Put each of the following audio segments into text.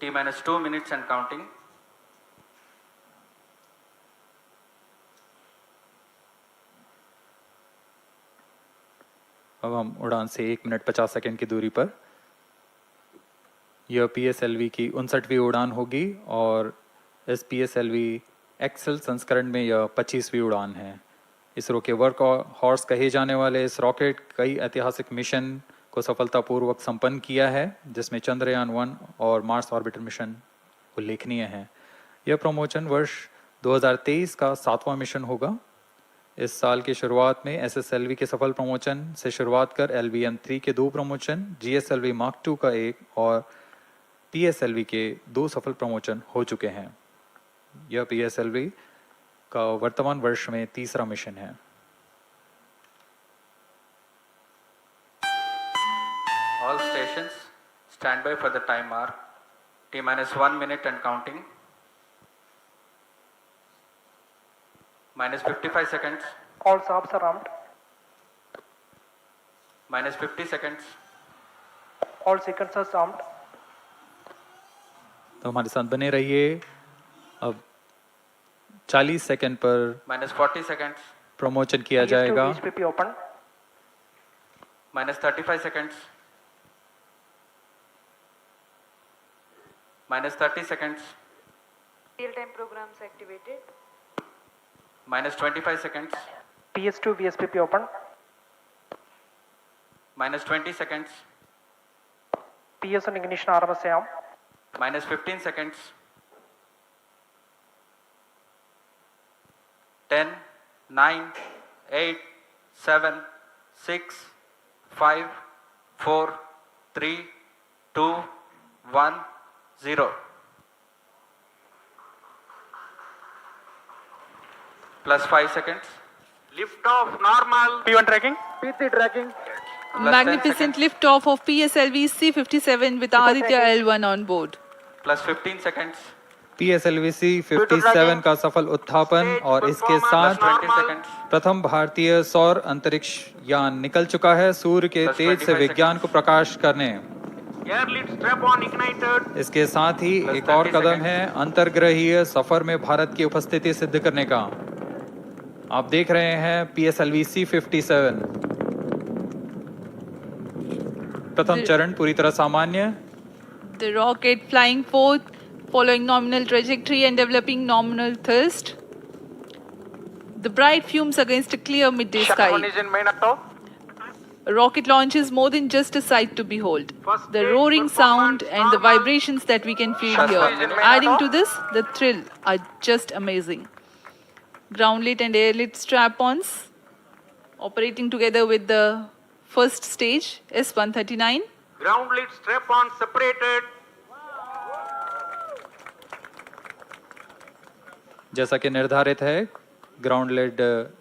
T minus 2 minutes and counting. अब हम उड़ान से 1 मिनट 50 सेकंड की दूरी पर, यह PSLV की 59वीं उड़ान होगी और इस PSLV एक्सेल संस्करण में यह 25वीं उड़ान है। इसरो के वर्क हॉर्स कहे जाने वाले इस रॉकेट कई ऐतिहासिक मिशन को सफलतापूर्वक संपन्न किया है, जिसमें चंद्रयान 1 और मार्स ऑर्बिटर मिशन उल्लेखनीय हैं। यह प्रमोशन वर्ष 2023 का 7वां मिशन होगा। इस साल की शुरुआत में SSLV के सफल प्रमोशन से शुरुआत कर LVM-3 के 2 प्रमोशन, GSLV Mark II का 1 और PSLV के 2 सफल प्रमोशन हो चुके हैं। यह PSLV का वर्तमान वर्ष में 3रा मिशन है। All stations stand by for the time mark. T minus 1 minute and counting. Minus 55 seconds. All subs are armed. Minus 50 seconds. All sequencers armed. तो हमारे साथ बने रहिए। अब 40 सेकंड पर Minus 40 seconds. प्रमोशन किया जाएगा। VSPP open. Minus 35 seconds. Minus 30 seconds. Real-time programs activated. Minus 25 seconds. PS2 VSPP open. Minus 20 seconds. PS1 ignition RMS arm. Minus 15 seconds. 10, 9, 8, 7, 6, 5, 4, 3, 2, 1, 0. Plus 5 seconds. Lift off normal. P1 tracking. PT tracking. Plus 10 Magnificent seconds. liftoff of PSLV C-57 with Aditya L1 on board. Plus 15 seconds. PSLV C-57 का सफल उत्थापन और इसके साथ 20 seconds. प्रथम भारतीय सौर अंतरिक्ष यान निकल चुका है सूर्य के Plus तेज से 25 विज्ञान को प्रकाश करने। Air lead strap on ignited. इसके साथ ही Plus एक और 30 कदम seconds. है अंतर्ग्रहीय सफर में भारत की उपस्थिति सिद्ध करने का। आप देख रहे हैं PSLV C-57 प्रथम चरण पूरी तरह सामान्य। The rocket flying forth, following nominal trajectory and developing nominal thrust. The bright fumes against a clear midday Shutdown sky. is in main auto. A rocket launch is more than just a sight to behold. First The stage roaring sound performance and the normal. vibrations that we can feel Shutdown is here, in main adding auto. to this, the thrill are just amazing. Ground lit and air lit strap-ons operating together with the first stage S-139. Ground lead strap on separated. जैसा कि निर्धारित है, ground lead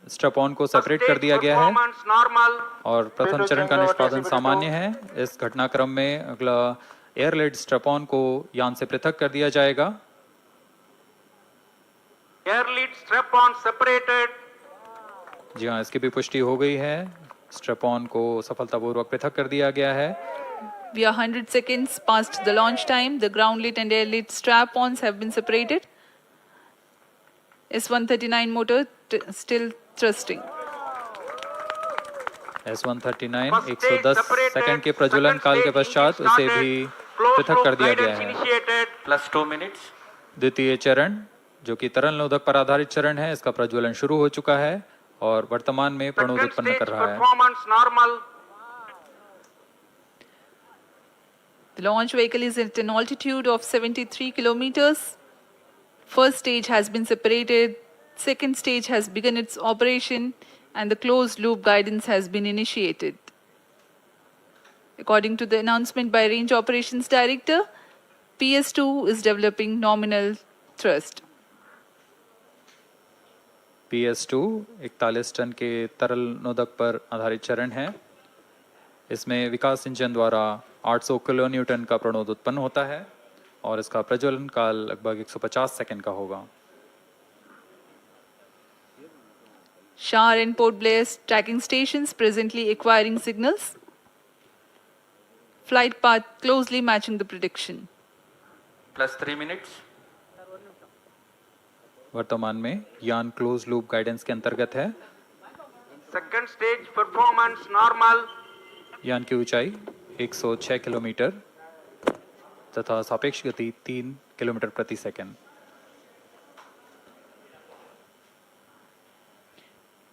strap on को First separate कर stage दिया गया है performance normal. और प्रथम चरण का निष्पादन सामान्य है। इस घटनाक्रम में अगला एयर लेड स्ट्रैप ऑन को यान से पृथक कर दिया जाएगा। Air lead strap on separated. जी हाँ, इसकी भी पुष्टि हो गई है। स्ट्रैप ऑन को सफलतापूर्वक पृथक कर दिया गया है। We are 100 seconds past the launch time. The ground lit and air lit strap-ons have been separated. S-139 motor still thrusting. S-139 First stage 110 separated. Second के प्रज्वलन Second काल के stage पश्चात engine उसे started. भी Closed पृथक loop कर दिया गया guidance है। initiated. Plus 2 minutes. द्वितीय चरण जो कि तरल नोदक पर आधारित चरण है, इसका प्रज्वलन शुरू हो चुका है और वर्तमान में प्रणोद Second उत्पन्न stage कर रहा है। performance normal. The launch vehicle is at an altitude of 73 kilometers. First stage has been separated. Second stage has begun its operation and the closed loop guidance has been initiated. According to the announcement by Range Operations Director, PS2 is developing nominal thrust. PS2 41 ton के तरल नोदक पर आधारित चरण है। इसमें विकास engine द्वारा 800 kilo Newton का प्रणोद उत्पन्न होता है और इसका प्रज्वलन काल लगभग 150 सेकंड का होगा। Shar and Port Blair tracking stations presently acquiring signals. Flight path closely matching the prediction. plus 3 minutes. वर्तमान में यान क्लोज लूप गाइडेंस के अंतर्गत है। Second stage performance normal. यान की ऊंचाई 106 किलोमीटर तथा सापेक्ष गति 3 किलोमीटर प्रति second.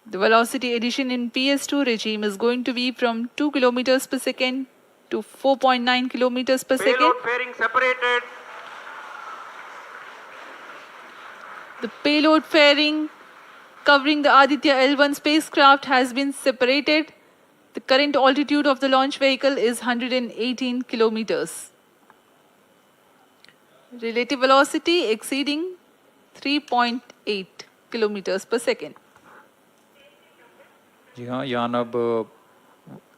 The velocity addition in PS2 regime is going to be from 2 kilometers per second to 4.9 kilometers per second. Payload fairing separated. The payload fairing covering the Aditya L1 spacecraft has been separated. The current altitude of the launch vehicle is 118 kilometers. Relative velocity exceeding 3.8 kilometers per second. जी हाँ, यान अब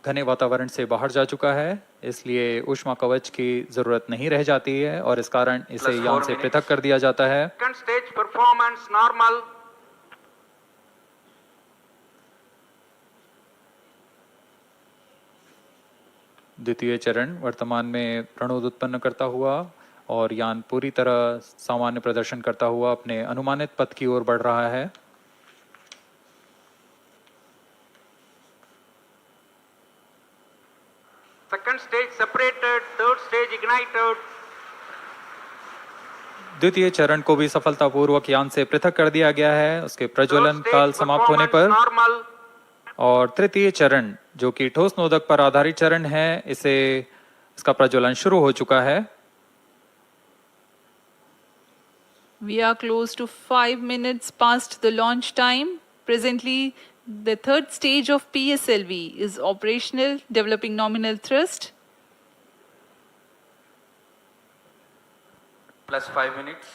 घने वातावरण से बाहर जा चुका है, इसलिए ऊष्मा कवच की जरूरत नहीं रह जाती है और इस कारण इसे Plus यान 4 से minutes. पृथक कर दिया जाता है। Second stage performance normal. द्वितीय चरण वर्तमान में प्रणोद उत्पन्न करता हुआ और यान पूरी तरह सामान्य प्रदर्शन करता हुआ अपने अनुमानित पथ की ओर बढ़ रहा है। Second stage separated. Third stage ignited. द्वितीय चरण को भी सफलतापूर्वक यान से पृथक कर दिया गया है उसके प्रज्वलन Third काल stage समाप्त होने पर। performance normal. और तृतीय चरण जो कि ठोस नोदक पर आधारित चरण है, इसका प्रज्वलन शुरू हो चुका है। We are close to 5 minutes past the launch time. Presently, the third stage of PSLV is operational, developing nominal thrust. Plus 5 minutes.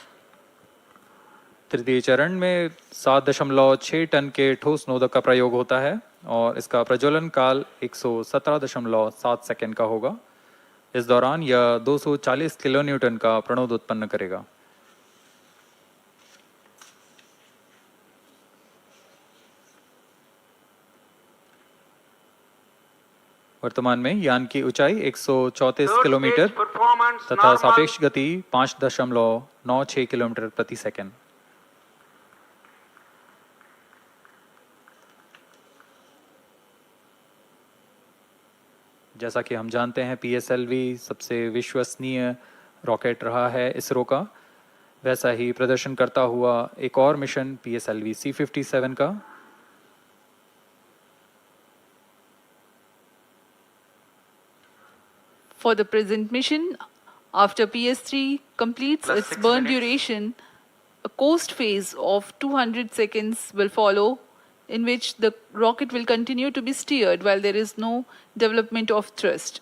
तृतीय चरण में 7.6 टन के ठोस नोदक का प्रयोग होता है और इसका प्रज्वलन काल 117.7 सेकंड का होगा। इस दौरान यह 240 किलो न्यूटन का प्रणोद उत्पन्न करेगा। वर्तमान में यान की ऊंचाई 134 Third किलोमीटर stage performance तथा normal. सापेक्ष गति 5.96 किलोमीटर प्रति सेकंड। जैसा कि हम जानते हैं PSLV सबसे विश्वसनीय रॉकेट रहा है इसरो का, वैसा ही प्रदर्शन करता हुआ एक और मिशन PSLV C57 का। For the present mission, after PS3 completes Plus its 6 burn minutes. duration, a coast phase of 200 seconds will follow, in which the rocket will continue to be steered while there is no development of thrust.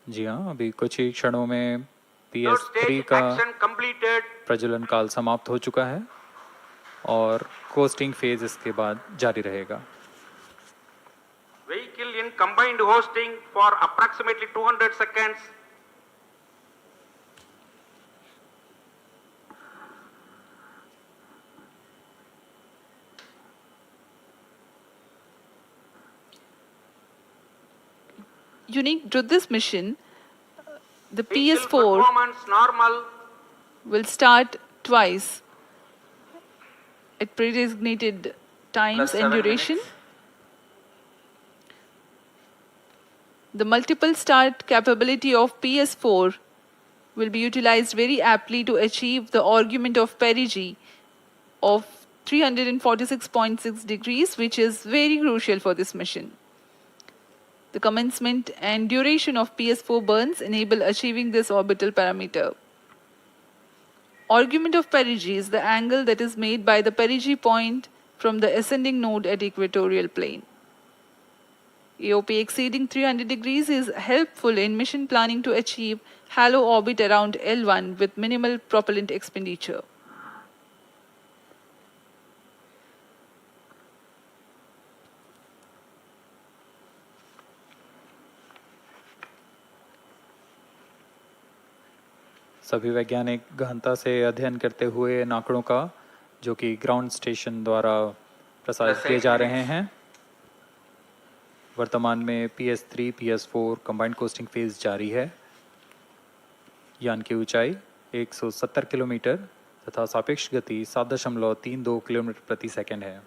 जी हाँ, अभी कुछ ही क्षणों में Third PS3 stage का action completed. प्रज्वलन काल समाप्त हो चुका है और कोस्टिंग फेज इसके बाद जारी रहेगा। Vehicle in combined hosting for approximately 200 seconds. Unique to this mission, the Vehicle PS4 performance normal. will start twice at pre-designated times Plus and 7 duration. minutes. The multiple start capability of PS4 will be utilized very aptly to achieve the argument of perigee of 346.6 degrees, which is very crucial for this mission. The commencement and duration of PS4 burns enable achieving this orbital parameter. Argument of perigee is the angle that is made by the perigee point from the ascending node at equatorial plane. AOP exceeding 300 degrees is helpful in mission planning to achieve halo orbit around L1 with minimal propellant expenditure. सभी वैज्ञानिक गहनता से अध्ययन करते हुए इन आंकड़ों का, जो कि ग्राउंड स्टेशन द्वारा प्रसारित किए जा रहे हैं। वर्तमान में PS3 PS4 combined costing phase जारी है। यान की ऊंचाई 170 किलोमीटर तथा सापेक्ष गति 7.32 किलोमीटर प्रति सेकंड है।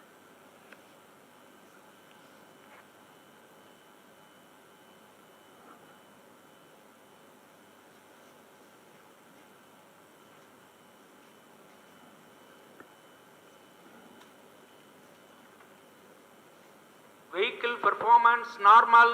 Vehicle performance normal.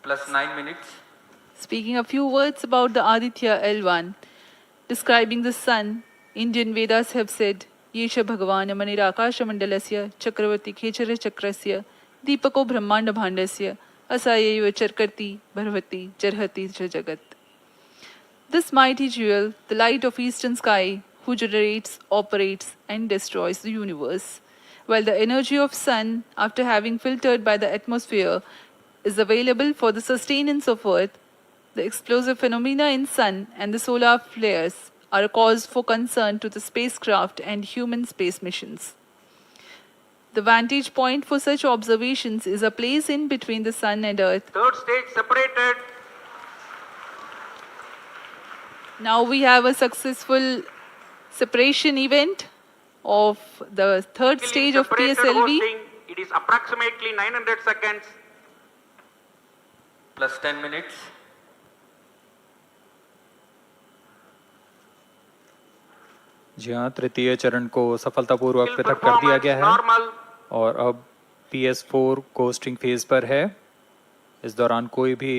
Plus 9 minutes. Speaking a few words about the Aditya L1, describing the sun, Indian Vedas have said, Yesha Bhagavan Manirakasha Mandalasya Chakravarti Khechara Chakrasya Deepako Brahmanda Bhandasya Asayeva Charkarti Bharvati Charhati Jagat. This mighty jewel, the light of eastern sky, who generates, operates, and destroys the universe, while the energy of sun, after having filtered by the atmosphere, is available for the sustenance of earth, the explosive phenomena in sun and the solar flares are a cause for concern to the spacecraft and human space missions. The vantage point for such observations is a place in between the sun and earth. Third stage separated. Now we have a successful separation event of the third stage of Separated PSLV. hosting, it is approximately 900 seconds. Plus 10 minutes. जी हाँ, तृतीय चरण को सफलतापूर्वक Vehicle पृथक कर दिया performance गया है normal. और अब PS4 कोस्टिंग फेज पर है। इस दौरान कोई भी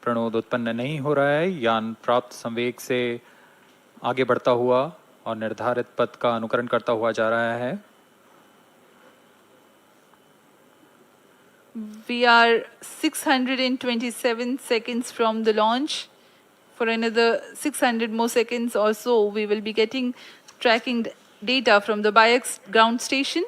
प्रणोद उत्पन्न नहीं हो रहा है। यान प्राप्त संवेग से आगे बढ़ता हुआ और निर्धारित पथ का अनुकरण करता हुआ जा रहा है। We are 627 seconds from the launch. For another 600 more seconds or so, we will be getting tracking data from the BIAX ground station.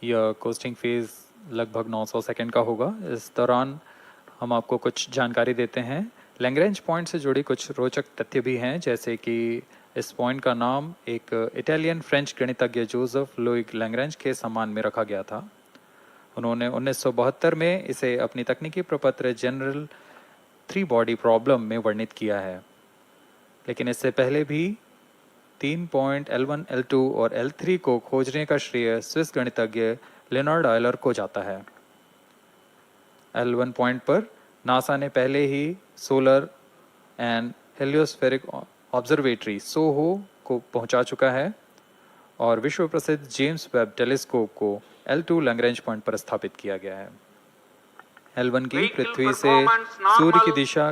यह कोस्टिंग फेज लगभग 900 सेकंड का होगा। इस दौरान हम आपको कुछ जानकारी देते हैं। लैग्रेंज पॉइंट से जुड़ी कुछ रोचक तथ्य भी हैं, जैसे कि इस पॉइंट का नाम एक इटालियन फ्रेंच गणितज्ञ जोसेफ लुई लैग्रेंज के सम्मान में रखा गया था। उन्होंने 1972 में इसे अपनी तकनीकी प्रपत्र जनरल 3 बॉडी प्रॉब्लम में वर्णित किया है, लेकिन इससे पहले भी 3 पॉइंट L1, L2 और L3 को खोजने का श्रेय स्विस गणितज्ञ लियोनार्ड आयलर को जाता है। L1 पॉइंट पर नासा ने पहले ही सोलर एंड हेलियोस्फेरिक ऑब्जर्वेटरी सोहो को पहुंचा चुका है और विश्व प्रसिद्ध जेम्स वेब टेलीस्कोप को L2 लैग्रेंज पॉइंट पर स्थापित किया गया है। L1 की पृथ्वी से सूर्य की दिशा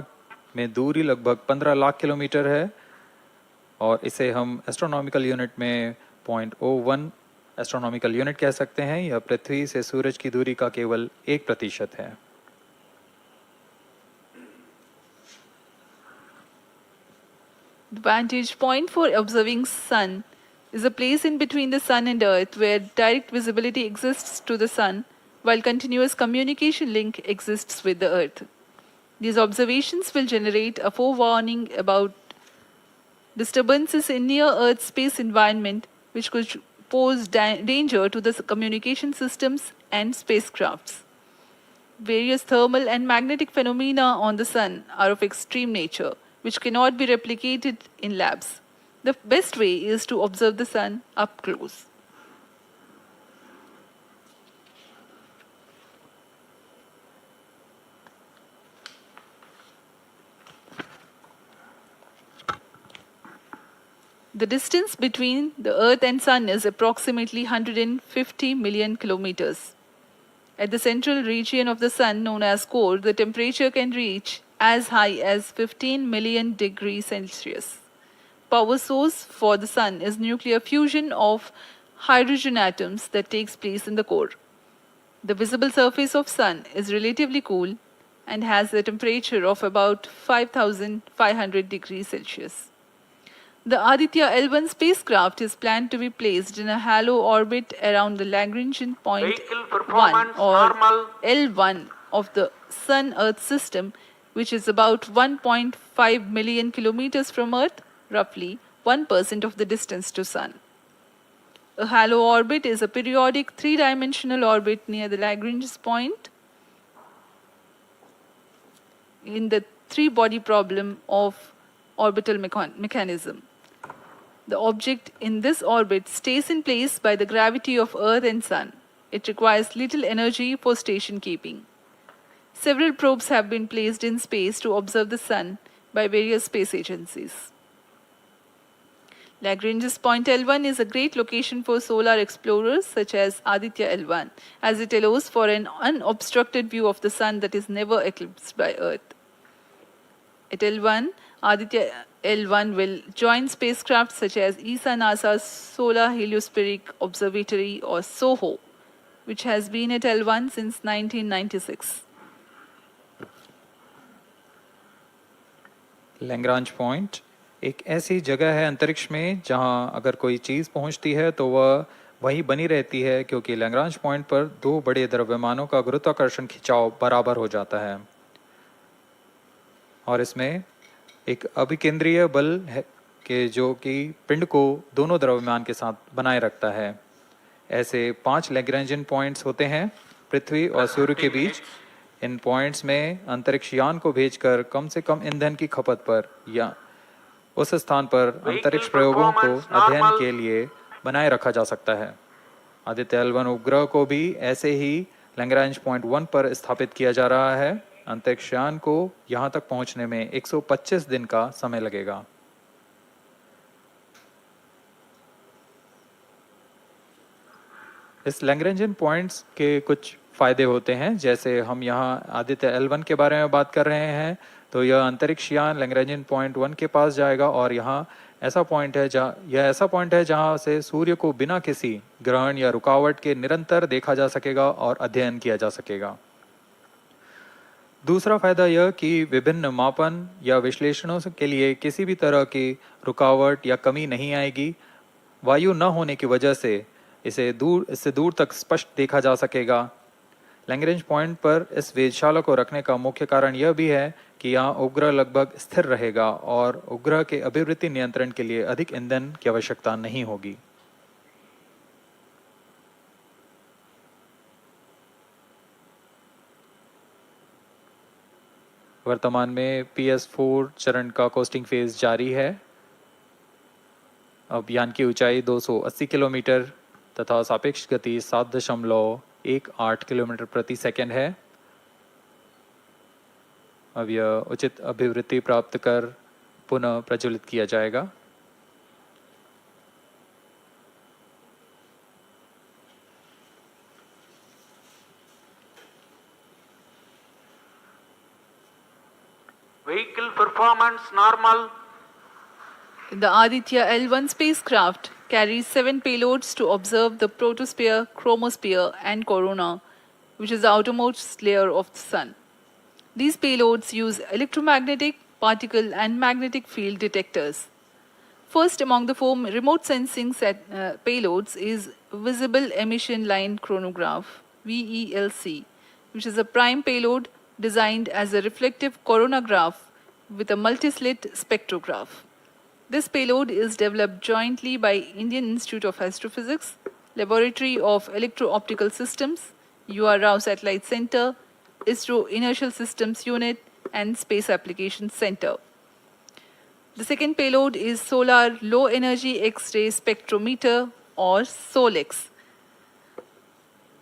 में दूरी लगभग 15 लाख किलोमीटर है और इसे हम एस्ट्रोनॉमिकल यूनिट में 0.01 एस्ट्रोनॉमिकल यूनिट कह सकते हैं। यह पृथ्वी से सूरज की दूरी का केवल 1% है। The vantage point for observing sun is a place in between the sun and earth where direct visibility exists to the sun while continuous communication link exists with the earth. These observations will generate a forewarning about disturbances in near-Earth space environment which could pose danger to the communication systems and spacecrafts. Various thermal and magnetic phenomena on the sun are of extreme nature, which cannot be replicated in labs. The best way is to observe the sun up close. The distance between the Earth and Sun is approximately 150 million kilometers. At the central region of the Sun, known as core, the temperature can reach as high as 15 million degrees Celsius. Power source for the Sun is nuclear fusion of hydrogen atoms that takes place in the core. The visible surface of Sun is relatively cool and has a temperature of about 5,500 degrees Celsius. The Aditya L1 spacecraft is planned to be placed in a halo orbit around the Lagrangian point Vehicle 1 performance or normal. L1 of the Sun-Earth system, which is about 1.5 million kilometers from Earth, roughly 1% of the distance to Sun. A halo orbit is a periodic three-dimensional orbit near the Lagrange point in the three-body problem of orbital mechanism. The object in this orbit stays in place by the gravity of Earth and Sun. It requires little energy for station keeping. Several probes have been placed in space to observe the Sun by various space agencies. Lagrange's point L1 is a great location for solar explorers such as Aditya L1, as it allows for an unobstructed view of the Sun that is never eclipsed by Earth. At L1, Aditya L1 will join spacecraft such as ESA NASA's Solar Heliospheric Observatory or SOHO, which has been at L1 since 1996. Lagrange point एक ऐसी जगह है अंतरिक्ष में जहां अगर कोई चीज़ पहुंचती है तो वह वहीं बनी रहती है, क्योंकि लैग्रांज पॉइंट पर दो बड़े द्रव्यमानों का गुरुत्वाकर्षण खिंचाव बराबर हो जाता है और इसमें एक अभिकेंद्रीय बल है कि जो कि पिंड को दोनों द्रव्यमान के साथ बनाए रखता है। ऐसे 5 लैग्रेंजियन पॉइंट्स होते हैं पृथ्वी और सूर्य के बीच। इन पॉइंट्स में अंतरिक्ष यान को भेजकर कम से कम ईंधन की खपत पर या उस स्थान पर अंतरिक्ष प्रयोगों को अध्ययन के लिए बनाए रखा जा सकता है। आदित्य L1 उपग्रह को भी ऐसे ही लैग्रांज पॉइंट 1 पर स्थापित किया जा रहा है। अंतरिक्ष यान को यहां तक पहुंचने में 125 दिन का समय लगेगा। इस लैग्रेंजियन पॉइंट्स के कुछ फायदे होते हैं, जैसे हम यहाँ आदित्य L1 के बारे में बात कर रहे हैं तो यह अंतरिक्ष यान लैग्रेंजियन पॉइंट 1 के पास जाएगा और यहाँ ऐसा पॉइंट है जहाँ से सूर्य को बिना किसी ग्रहण या रुकावट के निरंतर देखा जा सकेगा और अध्ययन किया जा सकेगा। दूसरा फायदा यह कि विभिन्न मापन या विश्लेषणों के लिए किसी भी तरह की रुकावट या कमी नहीं आएगी। वायु न होने की वजह से इससे दूर तक स्पष्ट देखा जा सकेगा। लैग्रेंज पॉइंट पर इस वेधशाला को रखने का मुख्य कारण यह भी है कि यहाँ उपग्रह लगभग स्थिर रहेगा और उपग्रह के अभिवृत्ति नियंत्रण के लिए अधिक ईंधन की आवश्यकता नहीं होगी। वर्तमान में PS4 चरण का कोस्टिंग फेज जारी है। अब यान की ऊंचाई 280 किलोमीटर तथा सापेक्ष गति 7.18 किलोमीटर प्रति सेकंड है। अब यह उचित अभिवृत्ति प्राप्त कर पुनः प्रज्वलित किया जाएगा। Vehicle performance normal. The Aditya L1 spacecraft carries 7 payloads to observe the protosphere, chromosphere, and corona, which is the outermost layer of the Sun. These payloads use electromagnetic, particle, and magnetic field detectors. First among the 4 remote sensing payloads is Visible Emission Line Chronograph, VELC, which is a prime payload designed as a reflective coronagraph with a multi-slit spectrograph. This payload is developed jointly by Indian Institute of Astrophysics, Laboratory of Electro-Optical Systems, UR Rao Satellite Center, ISRO Inertial Systems Unit, and Space Applications Center. The second payload is Solar Low Energy X-ray Spectrometer, or SOLEX,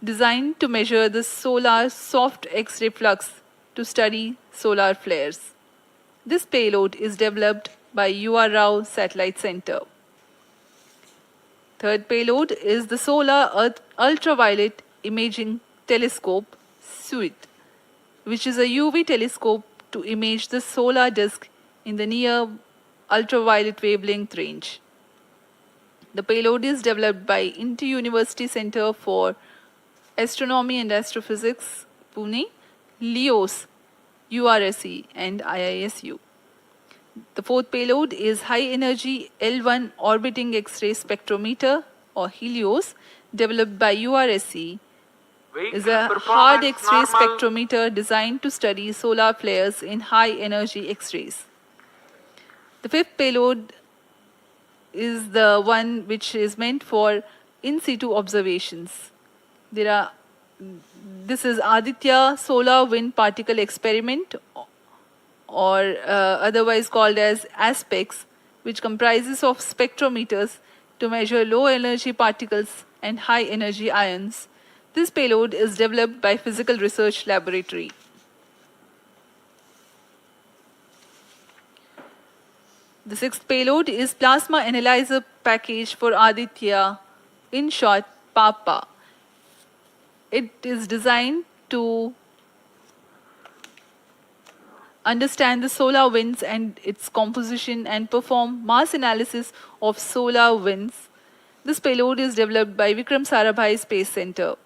designed to measure the solar soft X-ray flux to study solar flares. This payload is developed by UR Rao Satellite Center. Third payload is the Solar Earth Ultraviolet Imaging telescope, SUIT, which is a UV telescope to image the solar disk in the near ultraviolet wavelength range. The payload is developed by Inter-University Center for Astronomy and Astrophysics, Pune, LEOS, URSE, and IISU. The fourth payload is high-energy L1 orbiting X-ray spectrometer, or HELIOS, developed by URSE. Is a hard X-ray spectrometer designed to study solar flares in high-energy X-rays. The fifth payload is the one which is meant for in-situ observations. This is Aditya Solar Wind Particle Experiment, or otherwise called as ASPEX, which comprises of spectrometers to measure low-energy particles and high-energy ions. This payload is developed by Physical Research Laboratory. The sixth payload is Plasma Analyzer Package for Aditya, in short, PAPA. It is designed to understand the solar winds and its composition and perform mass analysis of solar winds. This payload is developed by Vikram Sarabhai Space Center.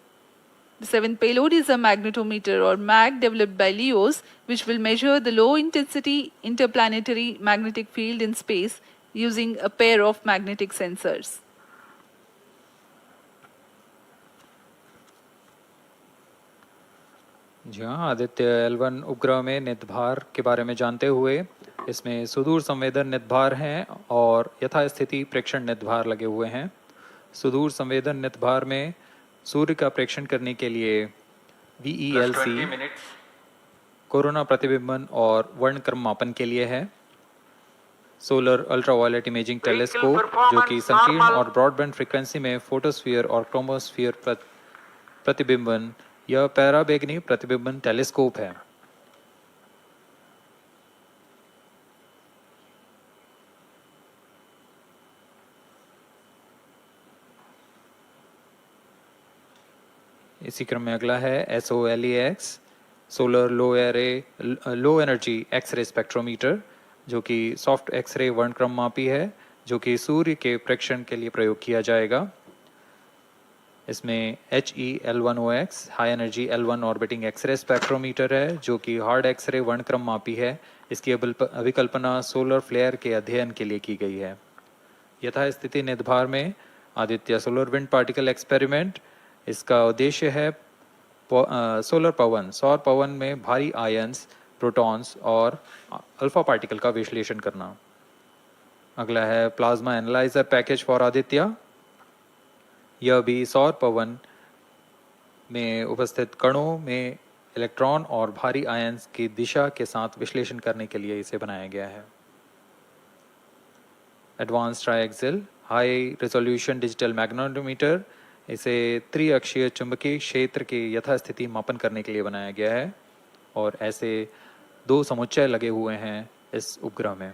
The seventh payload is a magnetometer, or MAG, developed by LEOS, which will measure the low-intensity interplanetary magnetic field in space using a pair of magnetic sensors. जी हाँ, Aditya L1 उपग्रह में नितभार के बारे में जानते हुए इसमें सुदूर संवेदन नितभार हैं और यथास्थिति प्रेक्षण नितभार लगे हुए हैं। सुदूर संवेदन नितभार में सूर्य का प्रेक्षण करने के लिए VELC कोरोना प्रतिबिंबन और वर्णक्रम मापन के लिए है। सोलर अल्ट्रावायलेट इमेजिंग टेलीस्कोप, जो कि संकीर्ण और ब्रॉडबैंड फ्रीक्वेंसी में फोटोस्फीयर और क्रोमोस्फीयर प्रतिबिंबन यह पैराबैंगनी प्रतिबिंबन टेलीस्कोप है। इसी क्रम में अगला है SOLEX, solar low energy x-ray spectrometer, जो कि सॉफ्ट एक्सरे वर्णक्रम मापी है, जो कि सूर्य के प्रेक्षण के लिए प्रयोग किया जाएगा। इसमें HEL1OX high energy L1 orbiting x-ray spectrometer है, जो कि हार्ड एक्सरे वर्णक्रम मापी है। इसकी अभिकल्पना सोलर फ्लेयर के अध्ययन के लिए की गई है। यथास्थिति नितभार में Aditya solar wind particle experiment, इसका उद्देश्य है सोलर पवन, सौर पवन में भारी आयंस, प्रोटॉन्स और अल्फा पार्टिकल का विश्लेषण करना। अगला है plasma analyser package for Aditya. यह भी सौर पवन में उपस्थित कणों में इलेक्ट्रॉन और भारी आयंस की दिशा के साथ विश्लेषण करने के लिए इसे बनाया गया है। Advance triaxial high resolution digital magnetometer, इसे त्रिअक्षीय चुंबकीय क्षेत्र के यथास्थिति मापन करने के लिए बनाया गया है और ऐसे 2 समुच्चय लगे हुए हैं इस उपग्रह में।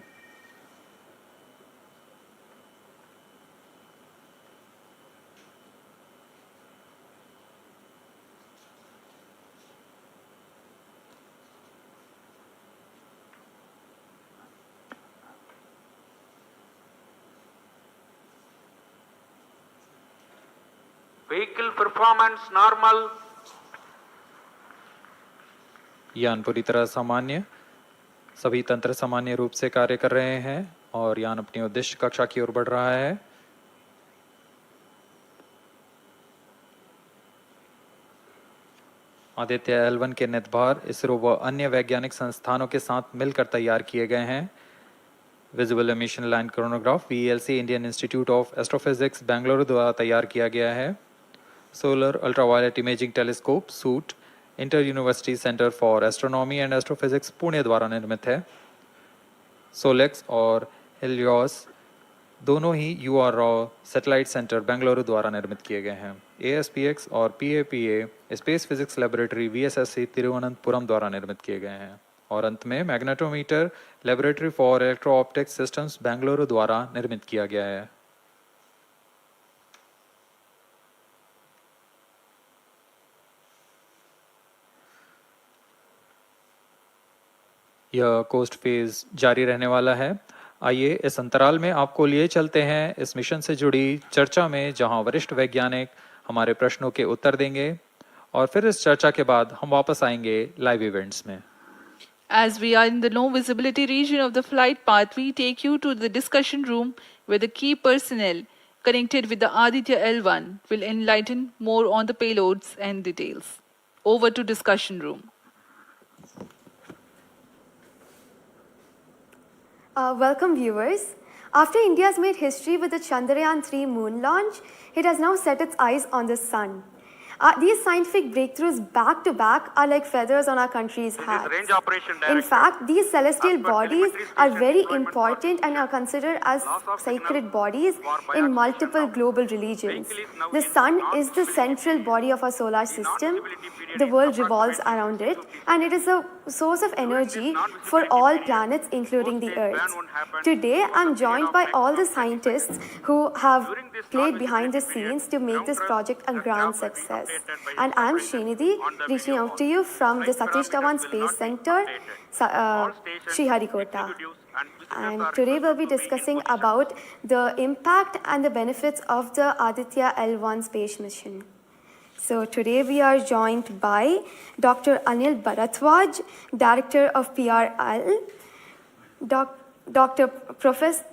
Vehicle performance normal. यान पूरी तरह सामान्य, सभी तंत्र सामान्य रूप से कार्य कर रहे हैं और यान अपनी उद्देश्य कक्षा की ओर बढ़ रहा है। आदित्य L1 के नितभार इसरो व अन्य वैज्ञानिक संस्थानों के साथ मिलकर तैयार किए गए हैं। Visible emission line chronograph VELC Indian institute of astrophysics Bengaluru द्वारा तैयार किया गया है। Solar ultraviolet imaging telescope suit inter university centre for astronomy and astrophysics Pune द्वारा निर्मित है। सोलेक्स और हेलियोस दोनों ही UR सैटेलाइट सेंटर बेंगलुरु द्वारा निर्मित किए गए हैं। ASPX और PAPA space physics laboratory VSSC Thiruvananthapuram द्वारा निर्मित किए गए हैं। और अंत में magnetometer laboratory for electro optics systems Bengaluru द्वारा निर्मित किया गया है। यह कोस्ट फेज जारी रहने वाला है। आइए इस अंतराल में आपको लिए चलते हैं इस मिशन से जुड़ी चर्चा में, जहां वरिष्ठ वैज्ञानिक हमारे प्रश्नों के उत्तर देंगे और फिर इस चर्चा के बाद हम वापस आएंगे लाइव इवेंट्स में। As we are in the low visibility region of the flight path, we take you to the discussion room where the key personnel connected with the Aditya L1 will enlighten more on the payloads and details. Over to discussion room. Welcome viewers. After India has made history with the Chandrayaan-3 moon launch, it has now set its eyes on the sun. These scientific breakthroughs back to back are like feathers on our country's hats. Range Operation In Director. fact, these celestial As per bodies telemetry are station very deployment important and are considered as Loss of sacred signal bodies for in biaxial multiple shutdown. global religions. Vehicle is now The in sun non-visibility is the central body of our solar system. non-visibility period The is world revolves approximately around it, 50 and it is a source of energy non-visibility for all period, planets, including the post-stage ban Earth. won't happen Today, over I'm the period joined of by next all the 20 scientists who have During this played behind the non-visibility period, scenes to make this ground project a the grand staff will be success. updated by And I'm operators Srinidhi, on the reaching video out call. to you from the Flight Satish parameters Dhawan will Space not be Center, updated. All stations, Sriharikota. executives and visitors And are today we'll requested be to in discussing position. about the impact and the benefits of the Aditya L1 space mission. So today we are joined by Dr. Anil Bharadwaj, Director of PRL,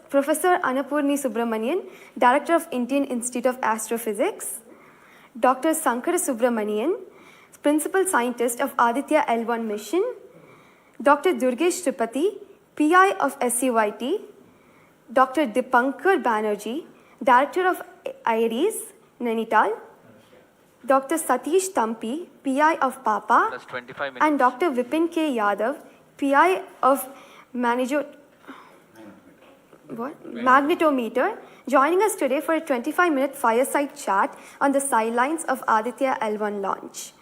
Professor Annapurni Subramanian, Director of Indian Institute of Astrophysics, Dr. Sankara Subramanian, Principal Scientist of Aditya L1 mission, Dr. Durgesh Tripathi, PI of SUIT, Dr. Dipankar Banerjee, Director of IRIS, Nainital, Dr. Satish Tampi, PI of PAPA, Plus 25 minutes. and Dr. Vipin K. Yadav, PI of Magnetometer, joining us today for a 25-minute fireside chat on the sidelines of Aditya L1 launch.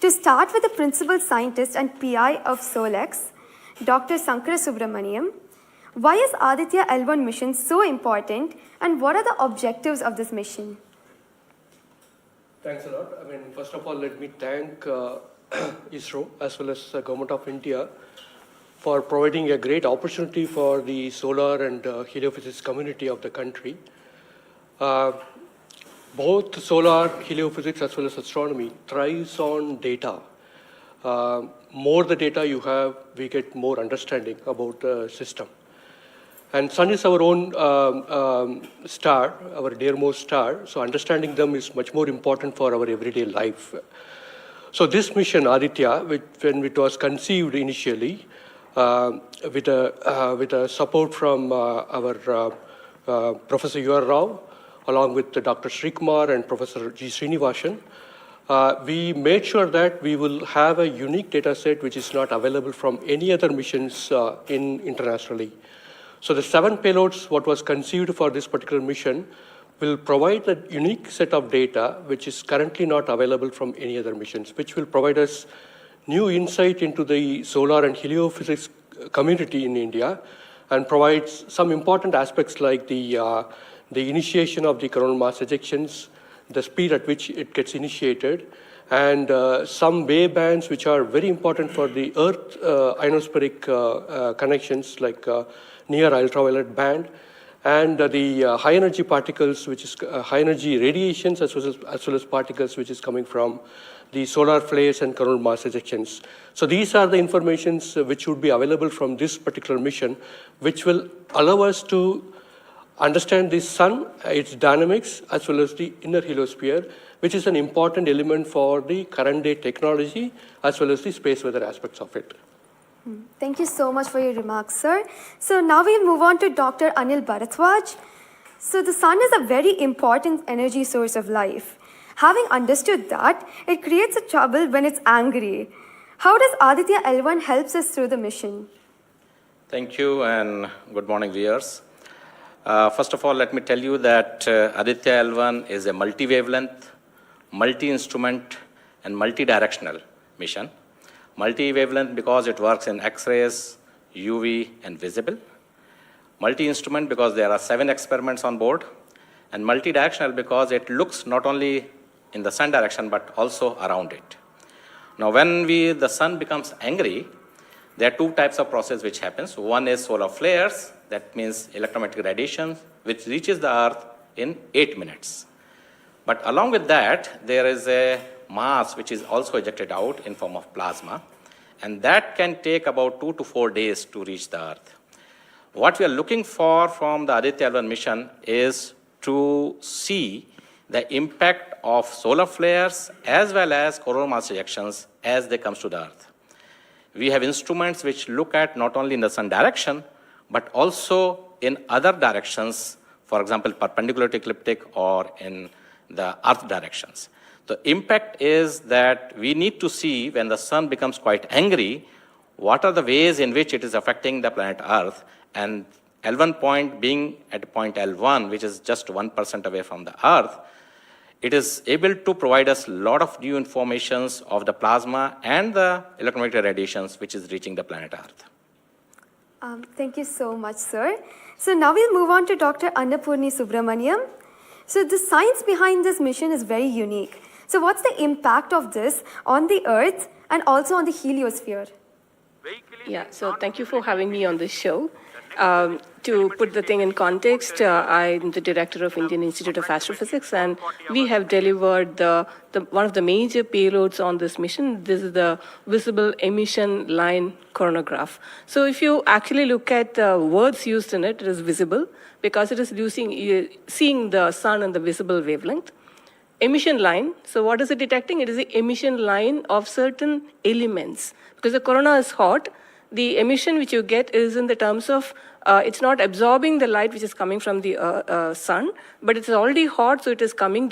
To start with the principal scientist and PI of SOLEX, Dr. Sankara Subramaniam, why is Aditya L1 mission so important and what are the objectives of this mission? Thanks a lot. First of all, let me thank ISRO as well as the Government of India for providing a great opportunity for the solar and heliophysics community of the country. Both solar, heliophysics as well as astronomy thrives on data. More the data you have, we get more understanding about the system. And sun is our own star, our dearmost star, so understanding them is much more important for our everyday life. So this mission, Aditya, when it was conceived initially, with a support from our Professor U.R. Rao, along with Dr. Srikumar and Professor G. Srinivasan, we made sure that we will have a unique data set which is not available from any other missions internationally. So the 7 payloads, what was conceived for this particular mission, will provide a unique set of data which is currently not available from any other missions, which will provide us new insight into the solar and heliophysics community in India and provides some important aspects like the initiation of the coronal mass ejections, the speed at which it gets initiated, and some wavebands which are very important for the Earth ionospheric connections like near ultraviolet band, and the high energy particles, which is high energy radiations as well as particles which is coming from the solar flares and coronal mass ejections. So these are the informations which would be available from this particular mission, which will allow us to understand the sun, its dynamics, as well as the inner heliosphere, which is an important element for the current day technology, as well as the space weather aspects of it. Thank you so much for your remarks, sir. So now we move on to Dr. Anil Bharadwaj. So the sun is a very important energy source of life. Having understood that, it creates a trouble when it's angry. How does Aditya L1 helps us through the mission? Thank you and good morning, viewers. First of all, let me tell you that Aditya L1 is a multi-wavelength, multi-instrument, and multi-directional mission. Multi-wavelength because it works in X-rays, UV, and visible. Multi-instrument because there are 7 experiments on board. And multi-directional because it looks not only in the sun direction but also around it. Now when the sun becomes angry, there are two types of process which happens. One is solar flares, that means electromagnetic radiation, which reaches the Earth in 8 minutes. But along with that, there is a mass which is also ejected out in form of plasma, and that can take about 2 to 4 days to reach the Earth. What we are looking for from the Aditya L1 mission is to see the impact of solar flares as well as coronal mass ejections as they come to the Earth. We have instruments which look at not only in the sun direction, but also in other directions, for example, perpendicular to ecliptic or in the Earth directions. The impact is that we need to see when the sun becomes quite angry, what are the ways in which it is affecting the planet Earth, and L1 point being at point L1, which is just 1% away from the Earth, it is able to provide us a lot of new informations of the plasma and the electromagnetic radiations which is reaching the planet Earth. Thank you so much, sir. So now we'll move on to Dr. Annapurni Subramaniam. So the science behind this mission is very unique. So what's the impact of this on the Earth and also on the heliosphere? Yeah, so thank you for having me on this show. To put the thing in context, I'm the director of Indian Institute of Astrophysics, and we have delivered one of the major payloads on this mission. This is the visible emission line coronagraph. So if you actually look at the words used in it, it is visible because it is seeing the sun and the visible wavelength. Emission line, so what is it detecting? It is the emission line of certain elements. Because the corona is hot, the emission which you get is in the terms of, it's not absorbing the light which is coming from the sun, but it's already hot, so it is coming